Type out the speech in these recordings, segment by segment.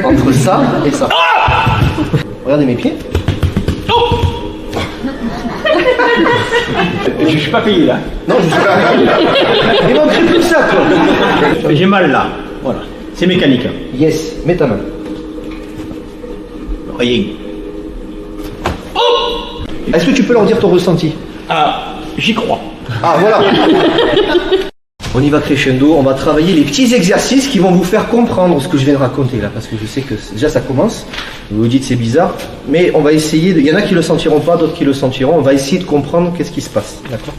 Entre ça et ça. Regardez mes pieds. Je suis pas payé là. Non, je suis pas. Il manquerait plus que ça, quoi. J'ai mal là. Voilà. C'est mécanique. Yes, mets ta main. Rien. Est-ce que tu peux leur dire ton ressenti? Ah, j'y crois. Ah, voilà. On y va crescendo, on va travailler les petits exercices qui vont vous faire comprendre ce que je viens de raconter là, parce que je sais que déjà ça commence, vous vous dites c'est bizarre, mais on va essayer, il y en a qui le sentiront pas, d'autres qui le sentiront, on va essayer de comprendre qu'est-ce qui se passe, d'accord?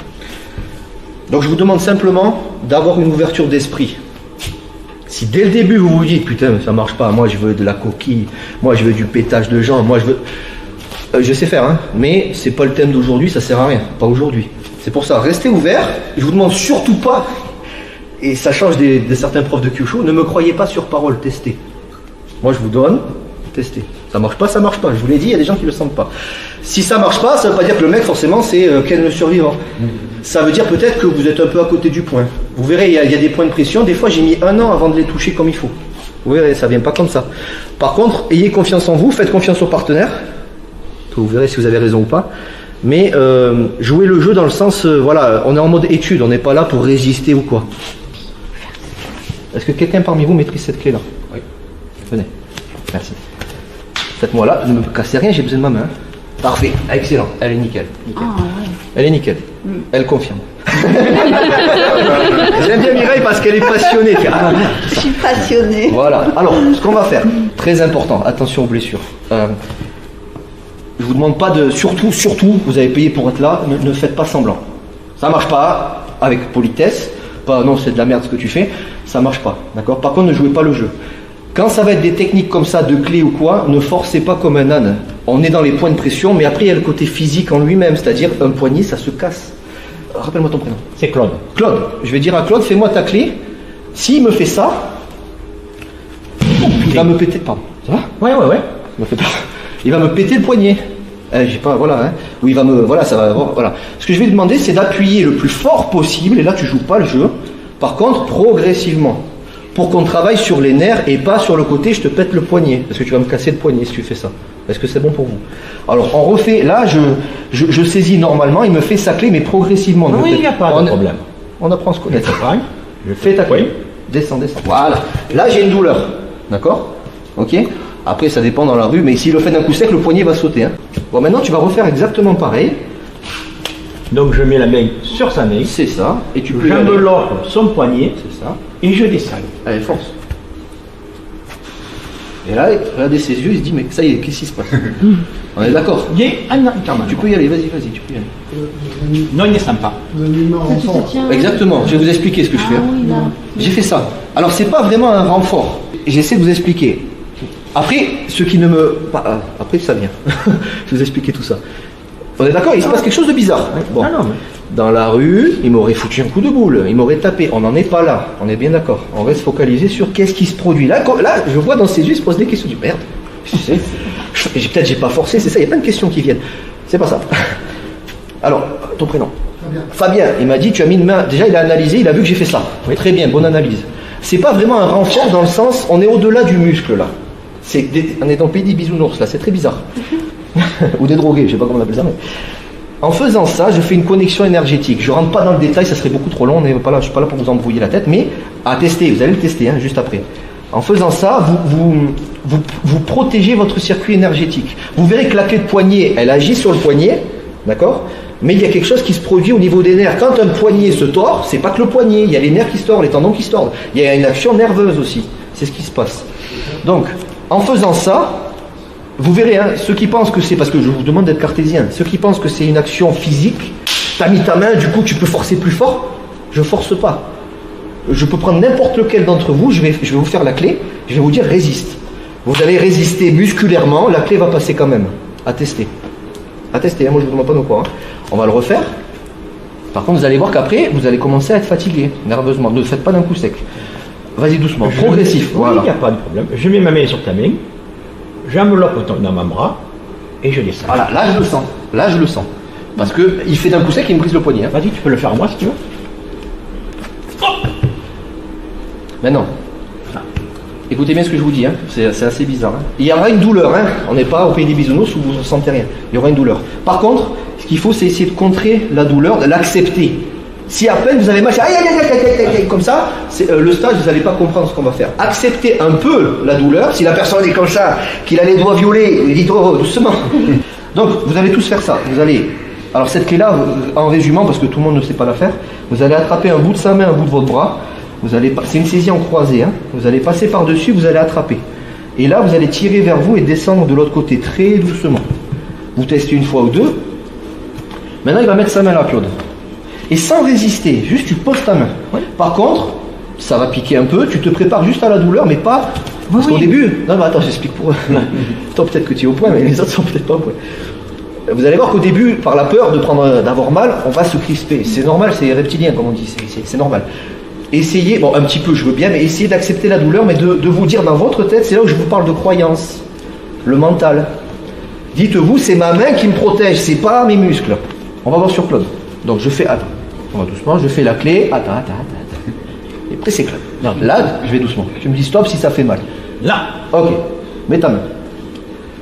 Donc je vous demande simplement d'avoir une ouverture d'esprit. Si dès le début vous vous dites putain ça marche pas, moi je veux de la coquille, moi je veux du pétage de jambes, moi je veux... je sais faire, hein, mais c'est pas le thème d'aujourd'hui, ça sert à rien, pas aujourd'hui. C'est pour ça, restez ouverts, je vous demande surtout pas... Et ça change de certains profs de Kyushu. Ne me croyez pas sur parole, testez. Moi je vous donne, testez. Ça marche pas, ça marche pas. Je vous l'ai dit, il y a des gens qui le sentent pas. Si ça marche pas, ça veut pas dire que le mec forcément c'est Ken le survivant. Ça veut dire peut-être que vous êtes un peu à côté du point. Vous verrez, il y a des points de pression. Des fois j'ai mis 1 an avant de les toucher comme il faut. Vous verrez, ça vient pas comme ça. Par contre, ayez confiance en vous, faites confiance au partenaire. Vous verrez si vous avez raison ou pas. Mais jouez le jeu dans le sens, voilà, on est en mode étude, on n'est pas là pour résister ou quoi. Est-ce que quelqu'un parmi vous maîtrise cette clé-là? Oui. Venez. Merci. Faites-moi là, ne me cassez rien, j'ai besoin de ma main. Parfait, excellent, elle est nickel. Ah, ouais. Elle est nickel. Elle confirme. J'aime bien Mireille parce qu'elle est passionnée. Ah, Je suis passionnée. voilà. Alors, ce qu'on va faire, très important, attention aux blessures. Je vous demande pas de, surtout, vous avez payé pour être là, ne faites pas semblant. Ça marche pas, avec politesse, pas non c'est de la merde ce que tu fais, ça marche pas, d'accord? Par contre ne jouez pas le jeu. Quand ça va être des techniques comme ça, de clés ou quoi, ne forcez pas comme un âne. On est dans les points de pression, mais après il y a le côté physique en lui-même, c'est-à-dire un poignet ça se casse. Rappelle-moi ton prénom. C'est Claude. Claude, je vais dire à Claude, fais-moi ta clé. S'il me fait ça, il va me péter, pardon, ça va? Ouais. Il me fait peur. Il va me péter le poignet. J'ai pas, voilà, hein. Ou il va me, voilà, ça va, voilà. Ce que je vais demander, c'est d'appuyer le plus fort possible, et là tu joues pas le jeu. Par contre, progressivement, pour qu'on travaille sur les nerfs et pas sur le côté, je te pète le poignet, parce que tu vas me casser le poignet si tu fais ça. Est-ce que c'est bon pour vous? Alors, on refait, là, je saisis normalement, il me fait sa clé, mais progressivement. Oui, il n'y a pas de problème. On apprend à se connaître. Je Fais ta clé. Descends. Voilà. Là, j'ai une douleur. D'accord? Ok? Après, ça dépend dans la rue, mais s'il le fait d'un coup sec, le poignet va sauter. Hein. Bon, maintenant, tu vas refaire exactement pareil. Donc, je mets la main sur sa main. C'est ça. Et tu peux. J'enveloppe son poignet. C'est ça. Et je descends. Allez, force. Et là, regardez ses yeux, il se dit, mais ça y est, qu'est-ce qui se passe? On est d'accord? Tu peux y aller, vas-y, tu peux y aller. Non, il ne descend pas. Exactement, je vais vous expliquer ce que je fais. Oui, là. J'ai fait ça. Alors, c'est pas vraiment un renfort. J'essaie de vous expliquer. Après, ce qui ne me... Après, ça vient. Je vais vous expliquer tout ça. On est d'accord? Il se passe quelque chose de bizarre. Bon. Dans la rue, il m'aurait foutu un coup de boule, il m'aurait tapé. On n'en est pas là, on est bien d'accord. On reste focalisé sur qu'est-ce qui se produit. Là, je vois dans ses yeux, il se pose des questions. Je dis, merde, tu sais, peut-être j'ai pas forcé, c'est ça, il y a plein de questions qui viennent. C'est pas ça. Alors, ton prénom? Fabien, il m'a dit, tu as mis une main. Déjà, il a analysé, il a vu que j'ai fait ça. Oui. Très bien, bonne analyse. C'est pas vraiment un renfort dans le sens, on est au-delà du muscle là. On est dans le pays des bisounours là, c'est très bizarre. Ou des drogués, je sais pas comment on appelle ça. Mais... En faisant ça, je fais une connexion énergétique. Je rentre pas dans le détail, ça serait beaucoup trop long, je suis pas là pour vous embrouiller la tête, mais à tester, vous allez le tester hein, juste après. En faisant ça, vous protégez votre circuit énergétique. Vous verrez que la clé de poignet, elle agit sur le poignet, d'accord? Mais il y a quelque chose qui se produit au niveau des nerfs. Quand un poignet se tord, c'est pas que le poignet, il y a les nerfs qui se tordent, les tendons qui se tordent. Il y a une action nerveuse aussi. C'est ce qui se passe. Donc, en faisant ça, vous verrez, hein, ceux qui pensent que c'est, parce que je vous demande d'être cartésien, ceux qui pensent que c'est une action physique, t'as mis ta main, du coup tu peux forcer plus fort, je force pas. Je peux prendre n'importe lequel d'entre vous, je vais vous faire la clé, je vais vous dire résiste. Vous allez résister musculairement, la clé va passer quand même. À tester. À tester, hein, moi je vous demande pas de quoi. Hein. On va le refaire. Par contre, vous allez voir qu'après, vous allez commencer à être fatigué, nerveusement. Ne le faites pas d'un coup sec. Vas-y doucement, progressif. Oui, il n'y a pas de problème. Je mets ma main sur ta main. J'enveloppe dans mon bras et je descends. Voilà, là je le sens. Là je le sens. Parce que il fait d'un coup sec, il me brise le poignet. Hein. Vas-y, tu peux le faire à moi si tu veux. Mais non. Écoutez bien ce que je vous dis, hein. C'est assez bizarre. Hein. Il y aura une douleur, hein. On n'est pas au pays des bisounours où vous ne ressentez rien. Il y aura une douleur. Par contre, ce qu'il faut, c'est essayer de contrer la douleur, de l'accepter. Si à peine vous avez mal, aïe, aïe, aïe, aïe, aïe, aïe, comme ça, le stage, vous n'allez pas comprendre ce qu'on va faire. Acceptez un peu la douleur. Si la personne est comme ça, qu'il a les doigts violets, dites doucement. Donc, vous allez tous faire ça. Vous allez. Alors, cette clé-là, en résumant, parce que tout le monde ne sait pas la faire, vous allez attraper un bout de sa main, un bout de votre bras. C'est une saisie en croisée. Hein. Vous allez passer par-dessus, vous allez attraper. Et là, vous allez tirer vers vous et descendre de l'autre côté très doucement. Vous testez une fois ou deux. Maintenant, il va mettre sa main là, Claude. Et sans résister, juste tu poses ta main. Ouais. Par contre, ça va piquer un peu, tu te prépares juste à la douleur, mais pas... Parce qu'au début... Non, mais attends, j'explique pour eux. Toi, peut-être que tu es au point, mais les autres sont peut-être pas au point. Vous allez voir qu'au début, par la peur d'avoir mal, on va se crisper. C'est normal, c'est reptilien, comme on dit, c'est normal. Essayez, bon, un petit peu, je veux bien, mais essayez d'accepter la douleur, mais de vous dire dans votre tête, c'est là où je vous parle de croyance, le mental. Dites-vous, c'est ma main qui me protège, c'est pas mes muscles. On va voir sur Claude. Donc je fais, attends, on va doucement, je fais la clé, attends. Et pressez Claude. Non, là, je vais doucement. Tu me dis stop si ça fait mal. Là. Ok, mets ta main.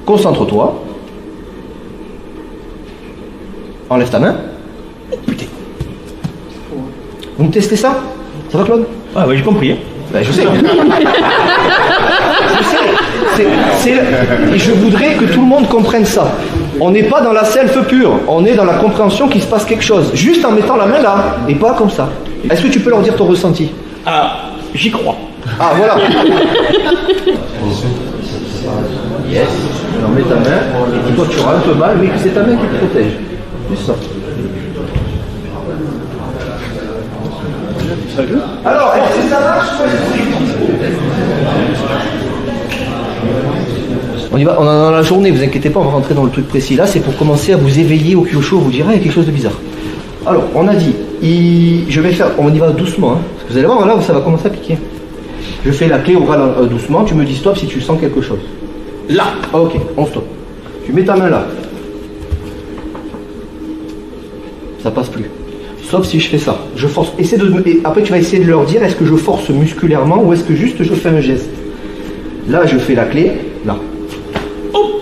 Concentre-toi. Enlève ta main. Oh putain. Vous me testez ça? Ça va Claude? Ah oui, j'ai compris. Hein. Ben, je sais. Et je voudrais que tout le monde comprenne ça. On n'est pas dans la self pure, on est dans la compréhension qu'il se passe quelque chose. Juste en mettant la main là, et pas comme ça. Est-ce que tu peux leur dire ton ressenti? Ah, j'y crois. Ah, voilà. Yes. Alors mets ta main, et dis-toi que tu auras un peu mal, mais que c'est ta main qui te protège. Juste ça. Alors, est-ce que ça marche? On y va, on est dans la journée, vous inquiétez pas, on va rentrer dans le truc précis. Là, c'est pour commencer à vous éveiller au kyosho, vous direz, il y a quelque chose de bizarre. Alors, on a dit, je vais faire, on y va doucement, hein, parce que vous allez voir, là où ça va commencer à piquer. Je fais la clé orale doucement, tu me dis stop si tu sens quelque chose. Là, ok, on stop. Tu mets ta main là. Ça passe plus. Sauf si je fais ça. Je force. Et après, tu vas essayer de leur dire est-ce que je force musculairement ou est-ce que juste je fais un geste. Là, je fais la clé. Là. Oh.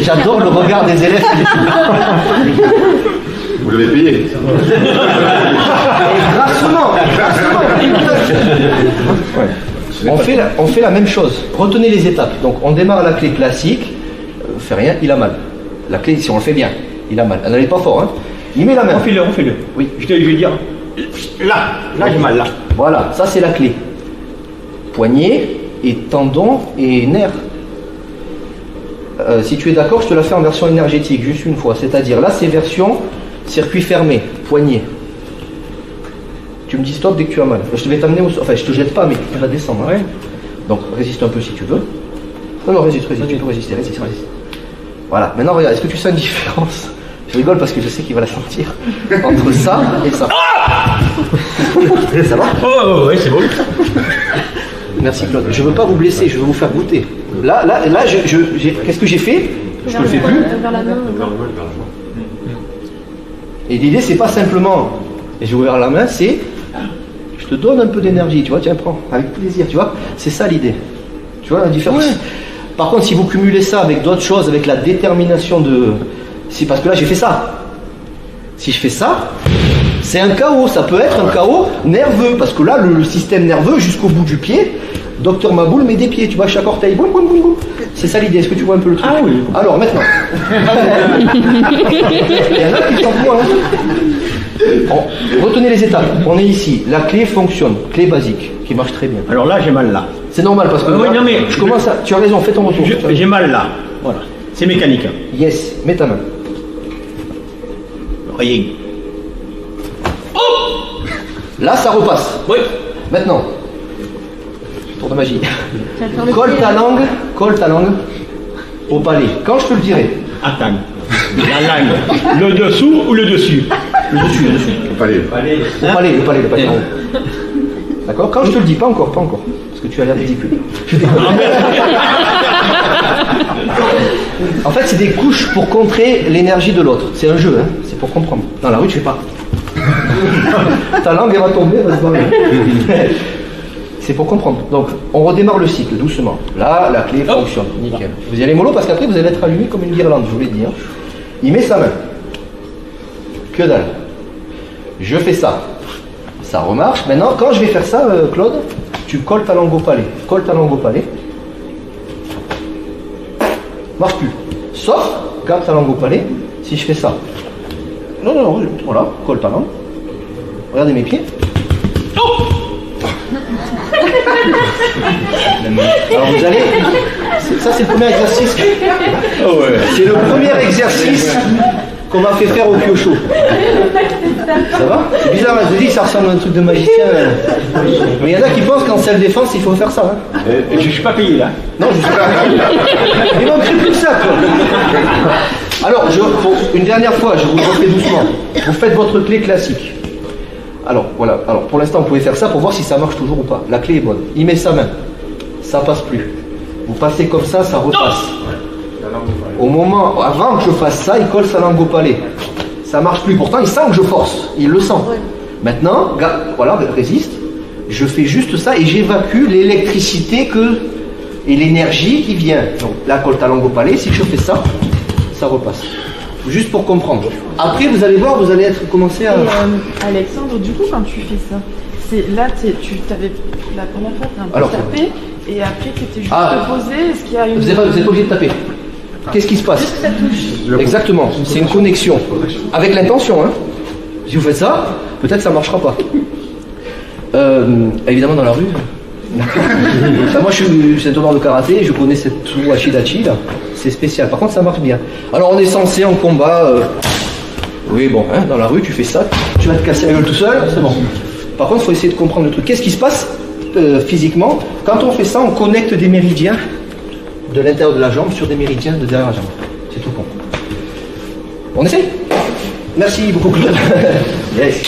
J'adore le regard des élèves. Vous l'avez payé. Grassement. Ouais. On fait la même chose. Retenez les étapes. Donc, on démarre la clé classique. Fait rien, il a mal. La clé, si on le fait bien, il a mal. Elle n'allait pas fort, hein. Il met la main. Refais-le. Oui. Je vais dire. Là, j'ai mal, là. Voilà, ça c'est la clé. Poignet et tendon et nerf. Si tu es d'accord, je te la fais en version énergétique, juste une fois. C'est-à-dire, là c'est version circuit fermé, poignet. Tu me dis stop dès que tu as mal. Je vais t'amener enfin, je te jette pas, mais tu vas descendre. Hein. Ouais. Donc, résiste un peu si tu veux. Non, résiste, tu peux résister. Voilà, maintenant regarde, est-ce que tu sens une différence? Je rigole parce que je sais qu'il va la sentir. Entre ça et ça. Ah ça va? Oh, ouais, c'est bon. Merci Claude. Je ne veux pas vous blesser, je veux vous faire goûter. Là qu'est-ce que j'ai fait? Je ne le fais plus. Vers la main. Et l'idée, c'est pas simplement, et j'ai ouvert la main, c'est, je te donne un peu d'énergie, tu vois, tiens, prends, avec plaisir, tu vois. C'est ça l'idée. Tu vois la différence? Ouais. Par contre, si vous cumulez ça avec d'autres choses, avec la détermination de... Si, parce que là, j'ai fait ça. Si je fais ça, c'est un chaos. Ça peut être un chaos nerveux. Parce que là, le système nerveux, jusqu'au bout du pied, Docteur Maboul met des pieds. Tu vois, chaque orteil, boum, boum, boum, boum. C'est ça l'idée. Est-ce que tu vois un peu le truc? Ah oui. Alors, maintenant. Il y en a qui sont moins. Retenez les étapes. On est ici. La clé fonctionne. Clé basique, qui marche très bien. Alors là, j'ai mal là. C'est normal parce que oui, non, mais je commence à... Tu as raison, fais ton retour. J'ai mal là. Voilà. C'est mécanique. Yes, mets ta main. Rien. Oh! Là, ça repasse. Oui. Maintenant, tour de magie. Colle ta langue au palais. Quand je te le dirai. Attends. La langue. Le dessous ou le dessus? Le dessus. Au palais. Le palais. D'accord? Quand je te le dis, pas encore. Parce que tu as l'air ridicule. En fait, c'est des couches pour contrer l'énergie de l'autre. C'est un jeu, hein. C'est pour comprendre. Dans la rue, tu fais pas. Ta langue elle va tomber, elle va se barrer. C'est pour comprendre. Donc, on redémarre le cycle doucement. Là, la clé fonctionne. Nickel. Vous y allez mollo parce qu'après, vous allez être allumé comme une guirlande, je vous l'ai dit. Hein. Il met sa main. Que dalle. Je fais ça. Ça remarche. Maintenant, quand je vais faire ça, Claude, tu colles ta langue au palais. Colle ta langue au palais. Marche plus. Sauf, garde ta langue au palais, si je fais ça. Non, non, non, voilà, colle ta langue. Regardez mes pieds. Alors vous allez, ça c'est le premier exercice. Oh ouais. C'est le premier exercice qu'on m'a fait faire au Kyosho. Ça va? C'est bizarre, je dis ça ressemble à un truc de magicien. Mais il y en a qui pensent qu'en self-défense il faut faire ça. Hein. Et je ne suis pas payé là. Non, je suis pas. Il manquerait plus que ça quoi. Alors, une dernière fois, je vous le refais doucement. Vous faites votre clé classique. Alors voilà, alors pour l'instant vous pouvez faire ça pour voir si ça marche toujours ou pas. La clé est bonne. Il met sa main, ça passe plus. Vous passez comme ça repasse. Au moment, avant que je fasse ça, il colle sa langue au palais. Ça marche plus, pourtant il sent que je force, il le sent. Maintenant, voilà, résiste. Je fais juste ça et j'évacue l'électricité et l'énergie qui vient. Donc là, colle ta langue au palais, si je fais ça, ça repasse. Juste pour comprendre. Après, vous allez voir, vous allez commencer à... Alexandre, du coup, quand tu fais ça, là, tu t'avais la première fois, tu as un peu tapé, et après, tu étais juste posé. Est-ce qu'il y a une... Vous n'êtes pas obligé de taper. Qu'est-ce qui se passe? Juste ça touche. Exactement, c'est une connexion. Avec l'intention, hein. Si vous faites ça, peut-être ça ne marchera pas. Évidemment, dans la rue... Moi je suis ceinture de karaté, je connais cette Washidachi là, c'est spécial, par contre ça marche bien. Alors on est censé en combat, oui bon, hein, dans la rue tu fais ça, tu vas te casser la gueule tout seul, c'est bon. Par contre il faut essayer de comprendre le truc. Qu'est-ce qui se passe physiquement? Quand on fait ça, on connecte des méridiens de l'intérieur de la jambe sur des méridiens de derrière la jambe. C'est tout con. On essaye? Merci beaucoup Claude. Yes.